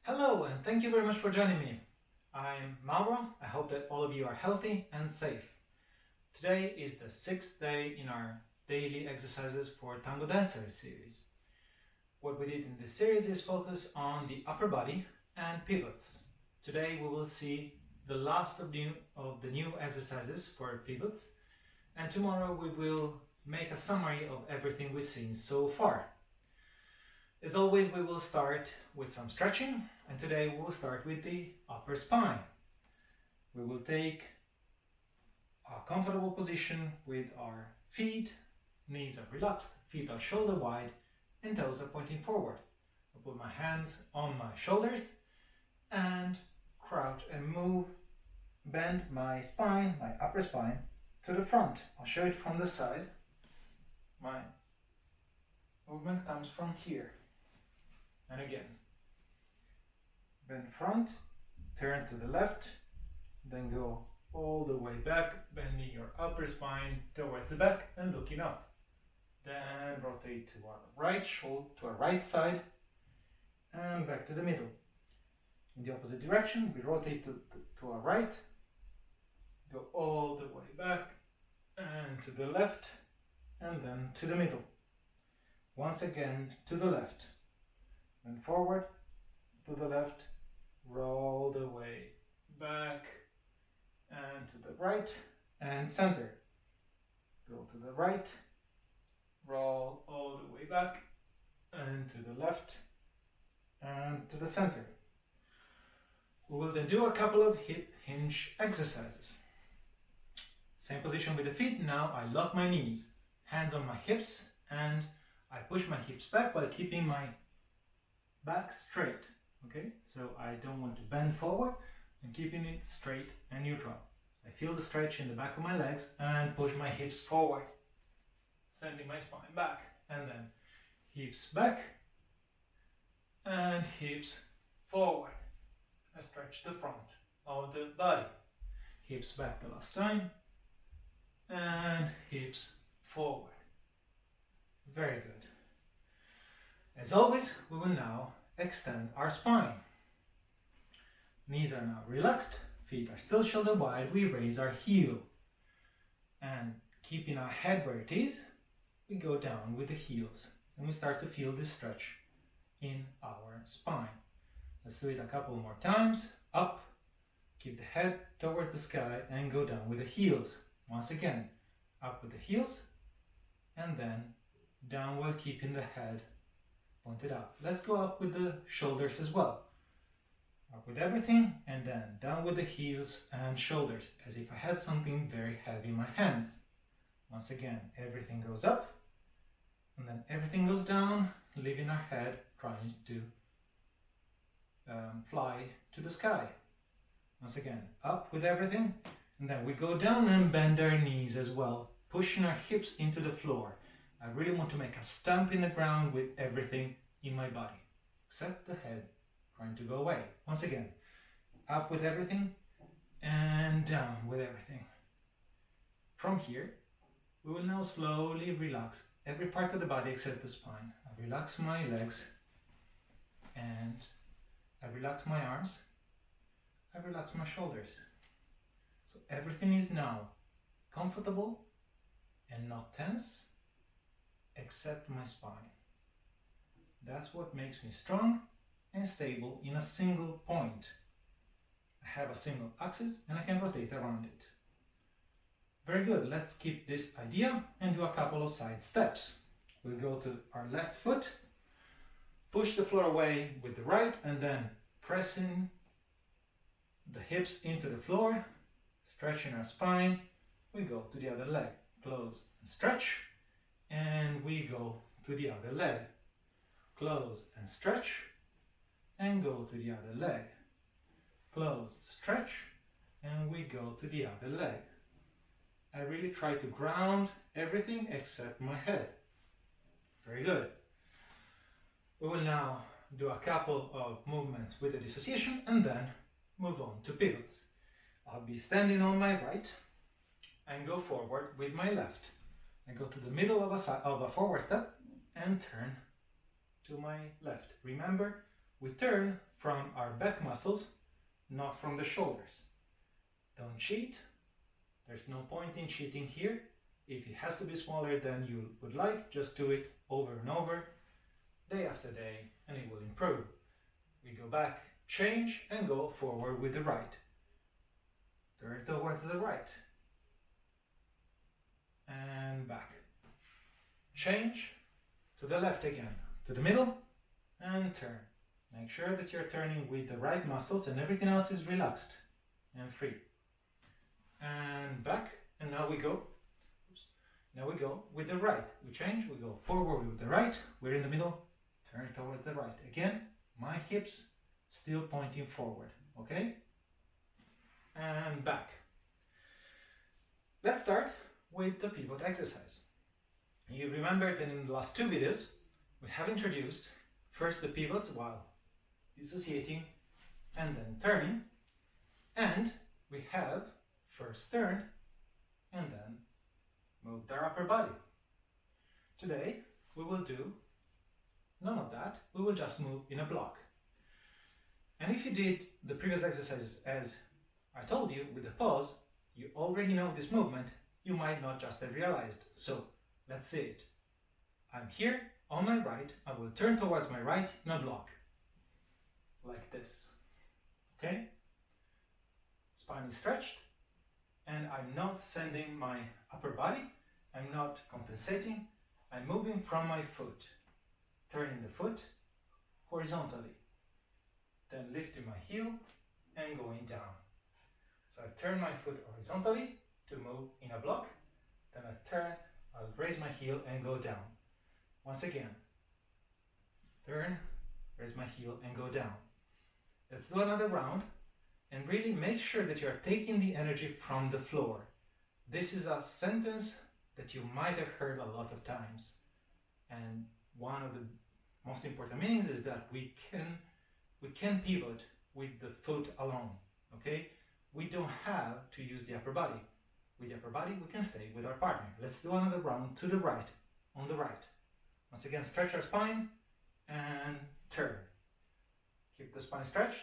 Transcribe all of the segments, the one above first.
Hello and thank you very much for joining me. I'm Mauro. I hope that all of you are healthy and safe. Today is the 6th day in our daily exercises for Tango Dancer series. What we did in this series is focus on the upper body and pivots. Today we will see the last of the new exercises for pivots, and tomorrow we will make a summary of everything we've seen so far. As always, we will start with some stretching, and today we will start with the upper spine. We will take a comfortable position with our feet, knees are relaxed, feet are shoulder wide, and toes are pointing forward. I'll put my hands on my shoulders and crouch and move, bend my spine, my upper spine, to the front. I'll show it from the side. My movement comes from here. And again, bend front, turn to the left, then go all the way back, bending your upper spine towards the back and looking up. Then rotate to our right shoulder, to our right side, and back to the middle. In the opposite direction, we rotate to our right, go all the way back and to the left, and then to the middle. Once again to the left. And forward, to the left, roll the way back and to the right and center. Go to the right, roll all the way back and to the left and to the center. We will then do a couple of hip hinge exercises. Same position with the feet. Now I lock my knees, hands on my hips, and I push my hips back while keeping my back straight. Okay, so I don't want to bend forward, and keeping it straight and neutral. I feel the stretch in the back of my legs and push my hips forward, sending my spine back, and then hips back and hips forward. I stretch the front of the body. Hips back the last time and hips forward. Very good. As always, we will now extend our spine. Knees are now relaxed, feet are still shoulder wide, we raise our heel. And keeping our head where it is, we go down with the heels. And we start to feel this stretch in our spine. Let's do it a couple more times. Up, keep the head toward the sky and go down with the heels. Once again, up with the heels and then down while keeping the head pointed out. Let's go up with the shoulders as well. Up with everything and then down with the heels and shoulders, as if I had something very heavy in my hands. Once again, everything goes up and then everything goes down, leaving our head trying to fly to the sky. Once again, up with everything, and then we go down and bend our knees as well, pushing our hips into the floor. I really want to make a stamp in the ground with everything in my body, except the head trying to go away. Once again, up with everything and down with everything. From here, we will now slowly relax every part of the body except the spine. I relax my legs and I relax my arms. I relax my shoulders. So everything is now comfortable and not tense, except my spine. That's what makes me strong and stable in a single point. I have a single axis and I can rotate around it. Very good, let's keep this idea and do a couple of side steps. We'll go to our left foot, push the floor away with the right, and then pressing the hips into the floor, stretching our spine. We go to the other leg, close and stretch, and we go to the other leg. Close and stretch, and go to the other leg. Close, stretch, and we go to the other leg. I really try to ground everything except my head. Very good. We will now do a couple of movements with the dissociation and then move on to pivots. I'll be standing on my right and go forward with my left. I go to the middle of a forward step and turn to my left. Remember, we turn from our back muscles, not from the shoulders. Don't cheat. There's no point in cheating here. If it has to be smaller than you would like, just do it over and over, day after day, and it will improve. We go back, change, and go forward with the right. Turn towards the right. And back. Change to the left again, to the middle, and turn. Make sure that you're turning with the right muscles and everything else is relaxed and free. And back, and now we go. Now we go with the right. We change, we go forward with the right, we're in the middle, turn towards the right. Again, my hips still pointing forward, okay? And back. Let's start with the pivot exercise. You remember that in the last two videos, we have introduced first the pivots while dissociating and then turning, and we have first turned and then moved our upper body. Today we will do none of that, we will just move in a block. And if you did the previous exercises as I told you with the pause, you already know this movement, you might not just have realized. So let's see it. I'm here on my right, I will turn towards my right in a block. Like this. Okay? Spine is stretched, and I'm not sending my upper body, I'm not compensating, I'm moving from my foot, turning the foot horizontally, then lifting my heel and going down. So I turn my foot horizontally to move in a block, then I turn, I'll raise my heel and go down. Once again, turn, raise my heel and go down. Let's do another round and really make sure that you're taking the energy from the floor. This is a sentence that you might have heard a lot of times. And one of the most important meanings is that we can pivot with the foot alone, okay? We don't have to use the upper body. With the upper body, we can stay with our partner. Let's do another round to the right, on the right. Once again, stretch our spine and turn. Keep the spine stretched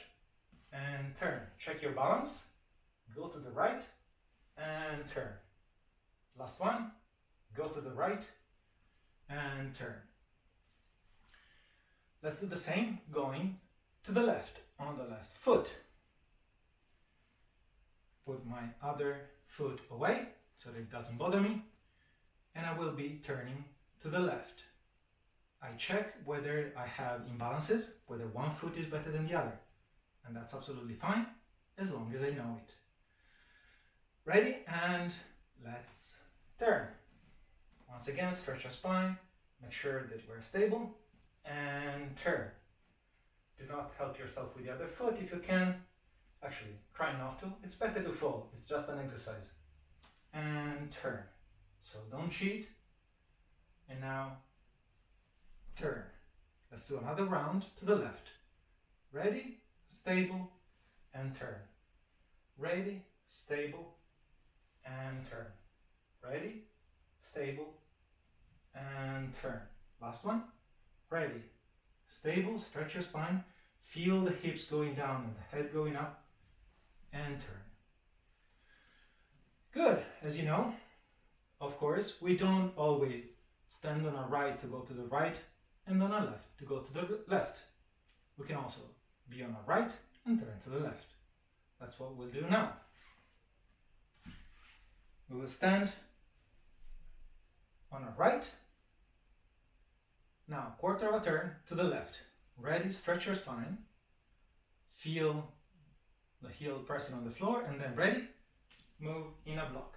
and turn. Check your balance. Go to the right and turn. Last one. Go to the right and turn. Let's do the same going to the left, on the left foot. Put my other foot away so that it doesn't bother me, and I will be turning to the left. I check whether I have imbalances, whether one foot is better than the other, and that's absolutely fine as long as I know it. Ready? And let's turn. Once again, stretch our spine, make sure that we're stable, and turn. Do not help yourself with the other foot if you can. Actually, try not to. It's better to fall. It's just an exercise. And turn. So don't cheat. And now turn. Let's do another round to the left. Ready, stable, and turn. Ready, stable, and turn. Ready, stable, and turn. Last one. Ready, stable, stretch your spine. Feel the hips going down and the head going up, and turn. Good. As you know, of course, we don't always stand on our right to go to the right and on our left to go to the left. We can also be on our right and turn to the left. That's what we'll do now. We will stand on our right. Now, quarter of a turn to the left. Ready, stretch your spine. Feel the heel pressing on the floor, and then ready, move in a block.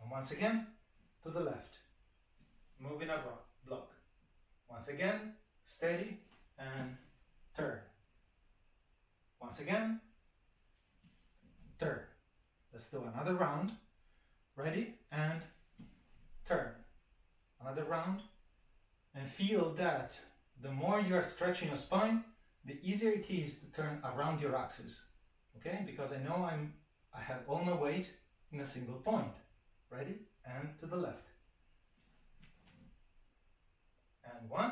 And once again, to the left. Move in a block. Once again, steady and turn. Once again, turn. Let's do another round. Ready and turn. Another round. And feel that the more you are stretching your spine, the easier it is to turn around your axis. Okay? Because I know I have all my weight in a single point. Ready? And to the left. And 1,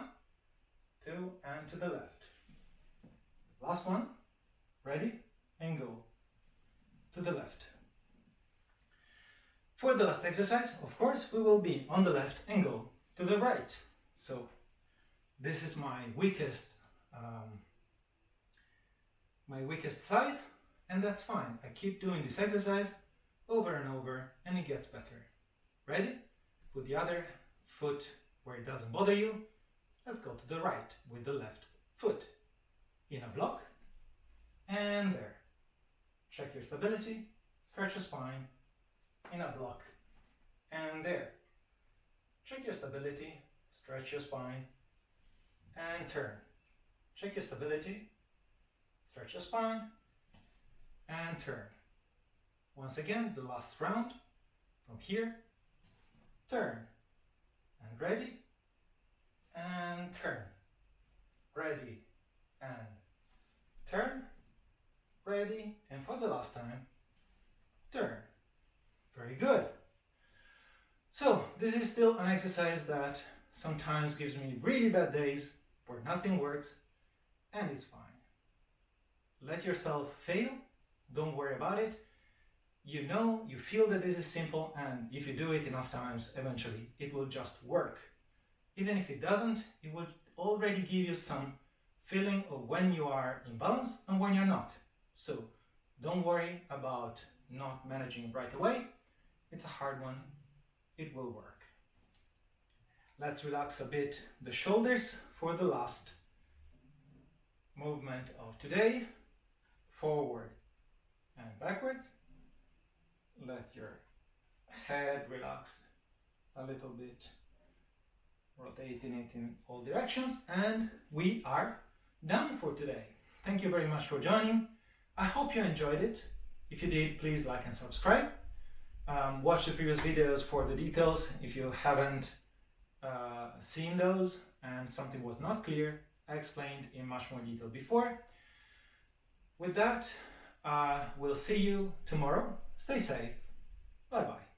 2, and to the left. Last one. Ready? And go to the left. For the last exercise, of course, we will be on the left and go to the right. So this is my weakest side, and that's fine. I keep doing this exercise over and over, and it gets better. Ready? Put the other foot where it doesn't bother you. Let's go to the right with the left foot. In a block, and there. Check your stability, stretch your spine, in a block, and there. Check your stability, stretch your spine, and turn. Check your stability, stretch your spine, and turn. Once again, the last round, from here, turn, and ready, and turn, ready, and turn, ready, and for the last time, turn. Very good. So this is still an exercise that sometimes gives me really bad days where nothing works, and it's fine. Let yourself fail, don't worry about it. You know, you feel that this is simple, and if you do it enough times, eventually it will just work. Even if it doesn't, it will already give you some feeling of when you are in balance and when you're not. So don't worry about not managing right away. It's a hard one. It will work. Let's relax a bit the shoulders for the last movement of today. Forward and backwards. Let your head relax a little bit, rotating it in all directions, and we are done for today. Thank you very much for joining. I hope you enjoyed it. If you did, please like and subscribe. Watch the previous videos for the details if you haven't seen those and something was not clear. I explained in much more detail before. With that, we'll see you tomorrow. Stay safe. Bye bye.